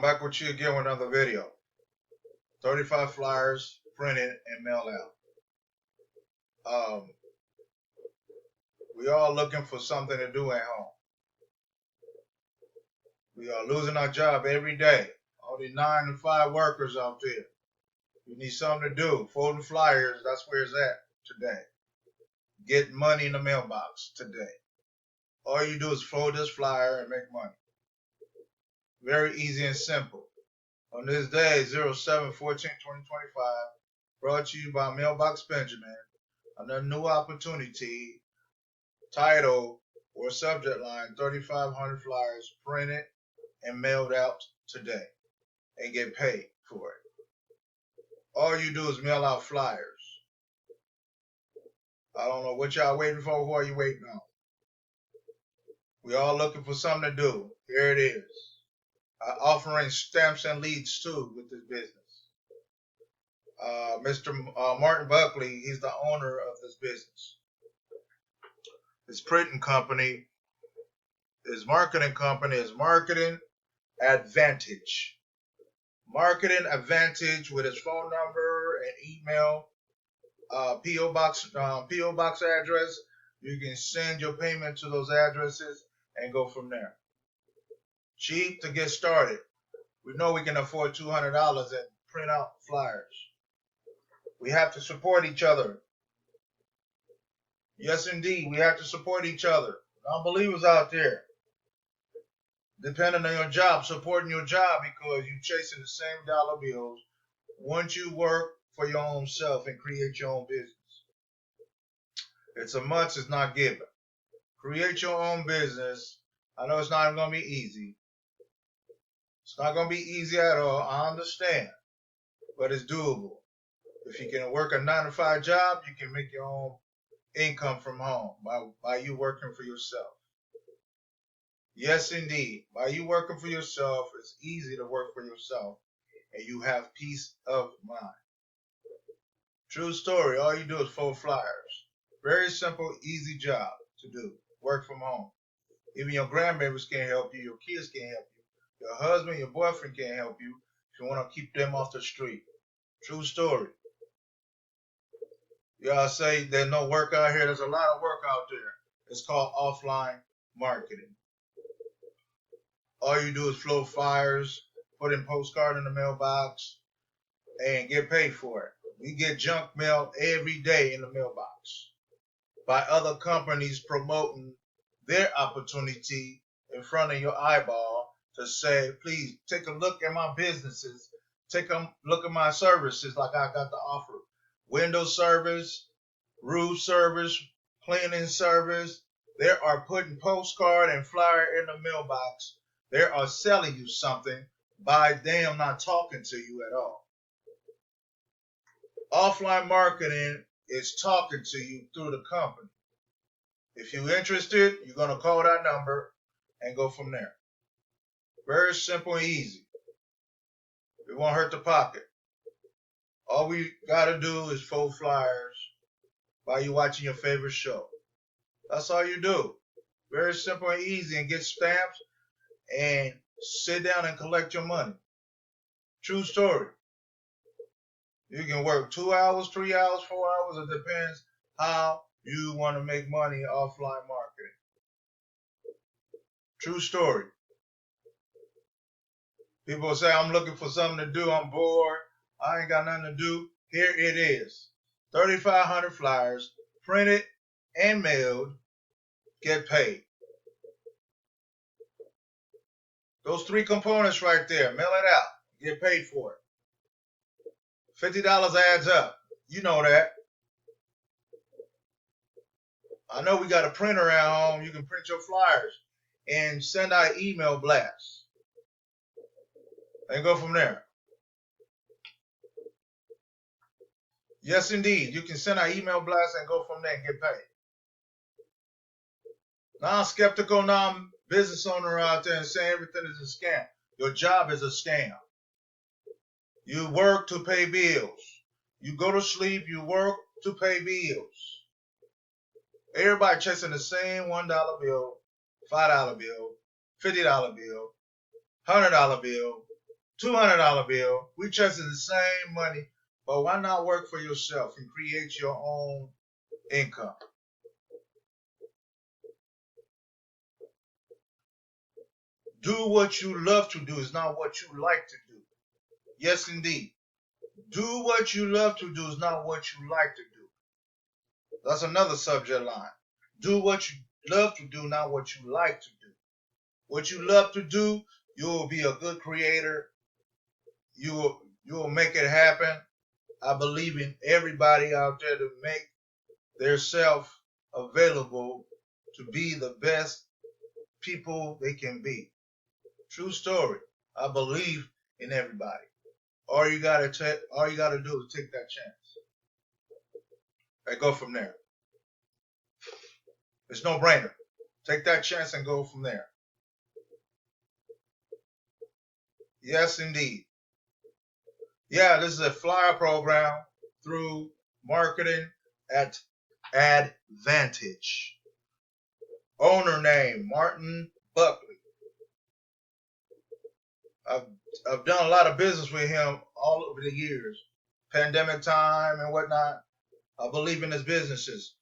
I'm back with you again with another video. 35 flyers printed and mailed out. We all looking for something to do at home. We are losing our job every day. All the 9 to 5 workers out there. You need something to do. Folding flyers, that's where it's at today. Get money in the mailbox today. All you do is fold this flyer and make money. Very easy and simple. On this day, 07/14/2025, brought to you by Mailbox Benjamin, another new opportunity, title or subject line, 3,500 flyers printed and mailed out today and get paid for it. All you do is mail out flyers. I don't know what y'all waiting for. Who are you waiting on? We all looking for something to do. Here it is. Offering stamps and leads too with this business. Mr. Martin Buckley, he's the owner of this business. His printing company, his marketing company is Marketing Advantage. Marketing Advantage with his phone number and email, PO box address. You can send your payment to those addresses and go from there. Cheap to get started. We know we can afford $200 and print out flyers. We have to support each other. Yes, indeed, we have to support each other. Non-believers out there, depending on your job, supporting your job because you're chasing the same dollar bills. Once you work for your own self and create your own business, it's a must, it's not given. Create your own business. I know it's not going to be easy. It's not going to be easy at all. I understand, but it's doable. If you can work a 9 to 5 job, you can make your own income from home by you working for yourself. Yes, indeed. By you working for yourself, it's easy to work for yourself, and you have peace of mind. True story. All you do is fold flyers. Very simple, easy job to do. Work from home. Even your grandbabies can't help you. Your kids can't help you. Your husband, your boyfriend can't help you if you want to keep them off the street. True story. Y'all say there's no work out here. There's a lot of work out there. It's called offline marketing. All you do is float flyers, put in postcard in the mailbox, and get paid for it. We get junk mail every day in the mailbox by other companies promoting their opportunity in front of your eyeball to say, please take a look at my businesses. Take a look at my services like I got to offer. Window service, roof service, cleaning service. They are putting postcard and flyer in the mailbox. They are selling you something by them not talking to you at all. Offline marketing is talking to you through the company. If you're interested, you're going to call that number and go from there. Very simple and easy. It won't hurt the pocket. All we got to do is fold flyers while you're watching your favorite show. That's all you do. Very simple and easy, and get stamps and sit down and collect your money. True story. You can work 2 hours, 3 hours, 4 hours. It depends how you want to make money offline marketing. True story. People say, I'm looking for something to do. I'm bored. I ain't got nothing to do. Here it is. 3,500 flyers printed and mailed. Get paid. Those 3 components right there. Mail it out. Get paid for it. $50 adds up. You know that. I know we got a printer at home. You can print your flyers and send out email blasts. And go from there. Yes, indeed. You can send out email blasts and go from there and get paid. Non-skeptical, non-business owner out there and saying everything is a scam. Your job is a scam. You work to pay bills. You go to sleep, you work to pay bills. Everybody chasing the same $1 bill, $5 bill, $50 bill, $100 bill. $200 bill. We chasing the same money, but why not work for yourself and create your own income? Do what you love to do. Is not what you like to do. Yes, indeed. Do what you love to do is not what you like to do. That's another subject line. Do what you love to do, not what you like to do. What you love to do, you will be a good creator. You will make it happen. I believe in everybody out there to make their self available to be the best people they can be. True story. I believe in everybody. All you gotta do is take that chance and go from there. It's no brainer. Take that chance and go from there. Yes, indeed. Yeah, this is a flyer program through marketing at Advantage. Owner name Martin Buckley. I've done a lot of business with him all over the years, pandemic time and whatnot. I believe in his businesses.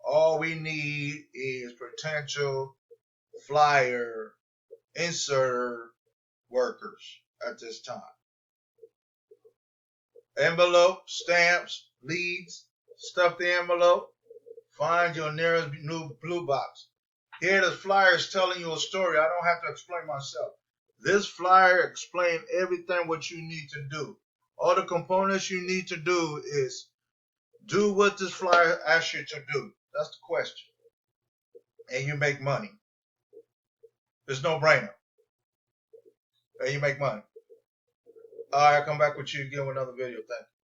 All we need is potential flyer inserter workers at this time. Envelope, stamps, leads, stuff the envelope, find your nearest new blue box. Here the flyer is telling you a story. I don't have to explain myself. This flyer explains everything what you need to do. All the components you need to do is do what this flyer asks you to do. That's the question. And you make money. It's no brainer. And you make money. All right, I'll come back with you again with another video. Thank you.